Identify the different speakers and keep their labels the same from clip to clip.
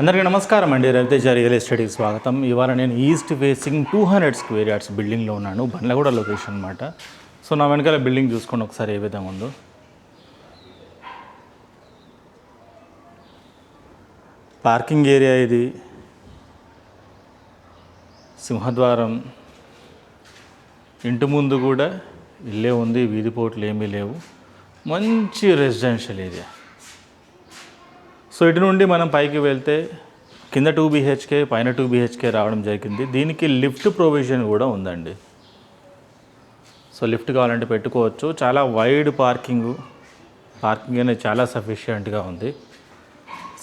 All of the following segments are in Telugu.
Speaker 1: అందరికీ నమస్కారం అండి. రవితేజ రియల్ ఎస్టేట్కి స్వాగతం. ఇవాళ నేను ఈస్ట్ ఫేసింగ్ 200 స్క్వేర్ యార్డ్స్ బిల్డింగ్లో ఉన్నాను. బండ్లగూడ లొకేషన్ అనమాట. సో నా వెనకాల బిల్డింగ్ చూసుకోండి ఒకసారి ఏ విధంగా ఉందో. పార్కింగ్ ఏరియా ఇది, సింహద్వారం, ఇంటి ముందు కూడా ఇల్లే ఉంది, వీధి పోట్లు ఏమీ లేవు. మంచి రెసిడెన్షియల్ ఏరియా. సో ఇటు నుండి మనం పైకి వెళ్తే కింద 2 BHK పైన 2 BHK రావడం జరిగింది. దీనికి లిఫ్ట్ ప్రొవిజన్ కూడా ఉందండి. సో లిఫ్ట్ కావాలంటే పెట్టుకోవచ్చు. చాలా వైడ్ పార్కింగ్ అనేది చాలా సఫిషియెంట్గా ఉంది.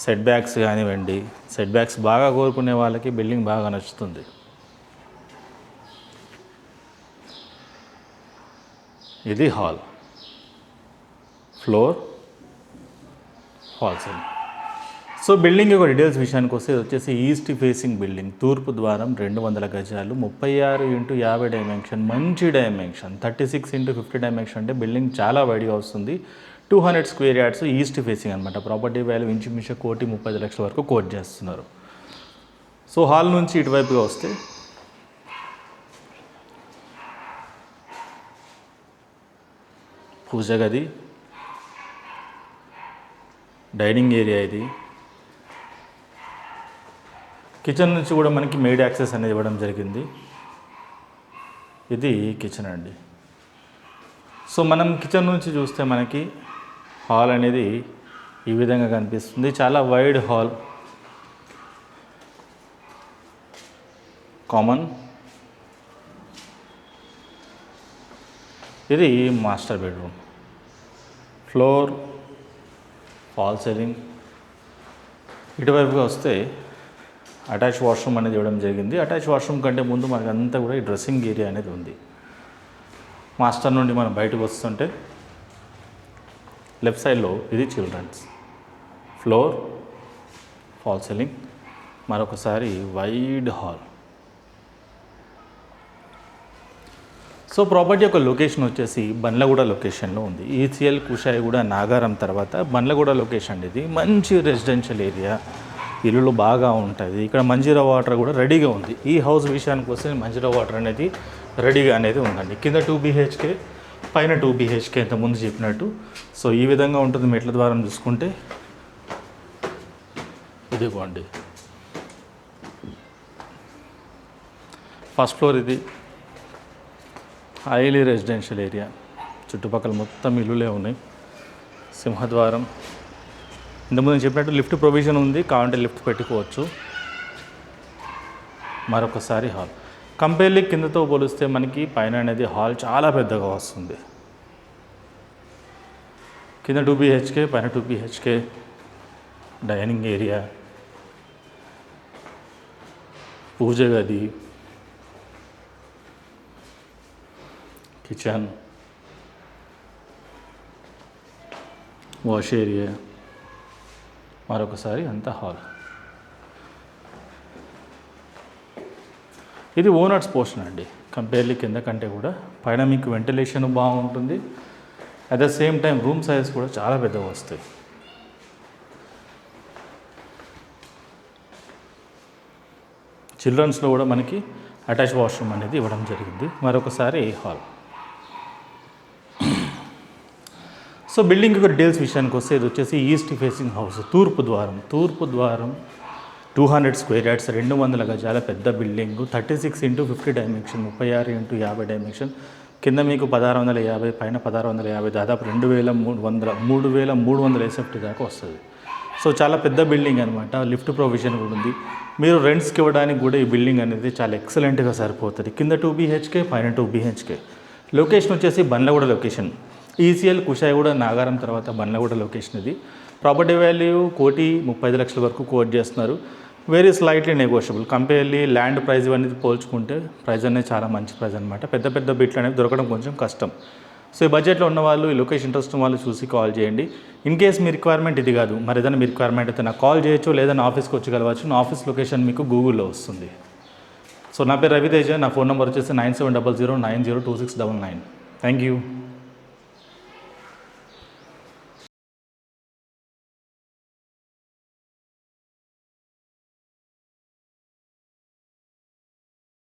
Speaker 1: సెట్ బ్యాక్స్ కానివ్వండి, సెట్ బ్యాక్స్ బాగా కోరుకునే వాళ్ళకి బిల్డింగ్ బాగా నచ్చుతుంది. ఇది hall, floor, hall side. So building యొక్క డీటెయిల్స్ విషయానికి వస్తే ఇది వచ్చేసి ఈస్ట్ ఫేసింగ్ బిల్డింగ్, తూర్పు ద్వారం, 200 గజాలు, 36x50 డైమెన్షన్, మంచి డైమెన్షన్, 36x50 డైమెన్షన్. అంటే బిల్డింగ్ చాలా వైడ్గా వస్తుంది. 200 స్క్వేర్ యార్డ్స్, ఈస్ట్ ఫేసింగ్ అనమాట. ప్రాపర్టీ వాల్యూ ఇంచుమించు 1,30,30,00,000 వరకు కోట్ చేస్తున్నారు. సో హాల్ నుంచి ఇటువైపుగా వస్తే పూజ గది, డైనింగ్ ఏరియా, ఇది కిచెన్ నుంచి కూడా మనకి మెయిడ్ యాక్సెస్ అనేది ఇవ్వడం జరిగింది. ఇది కిచెన్ అండి. సో మనం కిచెన్ నుంచి చూస్తే మనకి హాల్ అనేది ఈ విధంగా కనిపిస్తుంది. చాలా వైడ్ హాల్, కామన్. ఇది master bedroom, floor, fall ceiling. ఇటువైపుగా వస్తే అటాచ్ వాష్రూమ్ అనేది ఇవ్వడం జరిగింది. అటాచ్ వాష్రూమ్ కంటే ముందు మనకు అంతా కూడా ఈ డ్రెస్సింగ్ ఏరియా అనేది ఉంది. మాస్టర్ నుండి మనం బయటకు వస్తుంటే లెఫ్ట్ సైడ్లో ఇది చిల్డ్రన్స్, ఫ్లోర్, ఫాల్ సీలింగ్, మరొకసారి వైడ్ హాల్. సో ప్రాపర్టీ యొక్క లొకేషన్ వచ్చేసి బండ్లగూడ లొకేషన్లో ఉంది. ఈసీఎల్ కుషాయిగూడ నాగారం తర్వాత బండ్లగూడ లొకేషన్. ఇది మంచి రెసిడెన్షియల్ ఏరియా, ఇల్లులు బాగా ఉంటుంది. ఇక్కడ మంజీరా వాటర్ కూడా రెడీగా ఉంది. ఈ హౌస్ విషయానికి వస్తే మంజీరా వాటర్ అనేది రెడీగా అనేది ఉందండి. కింద 2 BHK పైన 2 BHK ఇంతకుముందు చెప్పినట్టు. సో ఈ విధంగా ఉంటుంది. మెట్ల ద్వారం చూసుకుంటే ఇదిగోండి ఫస్ట్ ఫ్లోర్. ఇది హైలీ రెసిడెన్షియల్ ఏరియా, చుట్టుపక్కల మొత్తం ఇల్లులే ఉన్నాయి. సింహద్వారం, ఇంతకుముందు చెప్పినట్టు లిఫ్ట్ ప్రొవిజన్ ఉంది, కావాలంటే లిఫ్ట్ పెట్టుకోవచ్చు. మరొకసారి హాల్. కంపేర్లీ కిందతో పోలిస్తే మనకి పైన అనేది హాల్ చాలా పెద్దగా వస్తుంది. కింద 2 BHK పైన 2 BHK, డైనింగ్ ఏరియా, పూజ గది, కిచెన్, వాష్ ఏరియా, మరొకసారి అంతా హాల్. ఇది ఓనర్స్ పోర్షన్ అండి. కంపేర్లీ కింద కంటే కూడా పైన మీకు వెంటిలేషన్ బాగుంటుంది. At the same time room size కూడా చాలా పెద్దగా వస్తాయి. చిల్డ్రన్స్లో కూడా మనకి అటాచ్ వాష్రూమ్ అనేది ఇవ్వడం జరిగింది. మరొకసారి హాల్. సో బిల్డింగ్ యొక్క డీటెయిల్స్ విషయానికి వస్తే ఇది వచ్చేసి ఈస్ట్ ఫేసింగ్ హౌస్, తూర్పు ద్వారం. 200 స్క్వేర్ యార్డ్స్, 200 గజాల పెద్ద building, 36x50 dimension, 36x50 dimension. కింద మీకు 1650, పైన 1650, దాదాపు 2300 SFT దాకా వస్తుంది. సో చాలా పెద్ద బిల్డింగ్ అనమాట. లిఫ్ట్ ప్రొవిజన్ కూడా ఉంది. మీరు రెంట్స్కి ఇవ్వడానికి కూడా ఈ బిల్డింగ్ అనేది చాలా ఎక్సలెంట్గా సరిపోతుంది. కింద 2 BHK పైన 2 BHK. లొకేషన్ వచ్చేసి బండ్లగూడ లొకేషన్. ఈసీఎల్ కుషాయిగూడ నాగారం తర్వాత బండ్లగూడ లొకేషన్. ఇది ప్రాపర్టీ వాల్యూ 1,30,00,000 వరకు కోట్ చేస్తున్నారు. Very slightly negotiable. Comparably land price అనేది పోల్చుకుంటే ప్రైస్ అనేది చాలా మంచి ప్రైస్ అనమాట. పెద్ద పెద్ద బిట్లు అనేవి దొరకడం కొంచెం కష్టం. సో ఈ బడ్జెట్లో ఉన్న వాళ్ళు, ఈ లొకేషన్ ఇంట్రెస్ట్ వాళ్ళు చూసి కాల్ చేయండి. ఇన్ కేస్ మీ రిక్వైర్మెంట్ ఇది కాదు, మరి ఏదైనా మీ రిక్వైర్మెంట్ అయితే నాకు కాల్ చేయొచ్చు, లేదా నా ఆఫీస్కి వచ్చి కలవచ్చు. నా ఆఫీస్ లొకేషన్ మీకు గూగుల్లో వస్తుంది. సో నా పేరు రవితేజ. నా ఫోన్ నెంబర్ వచ్చేసి 9700902699. Thank you.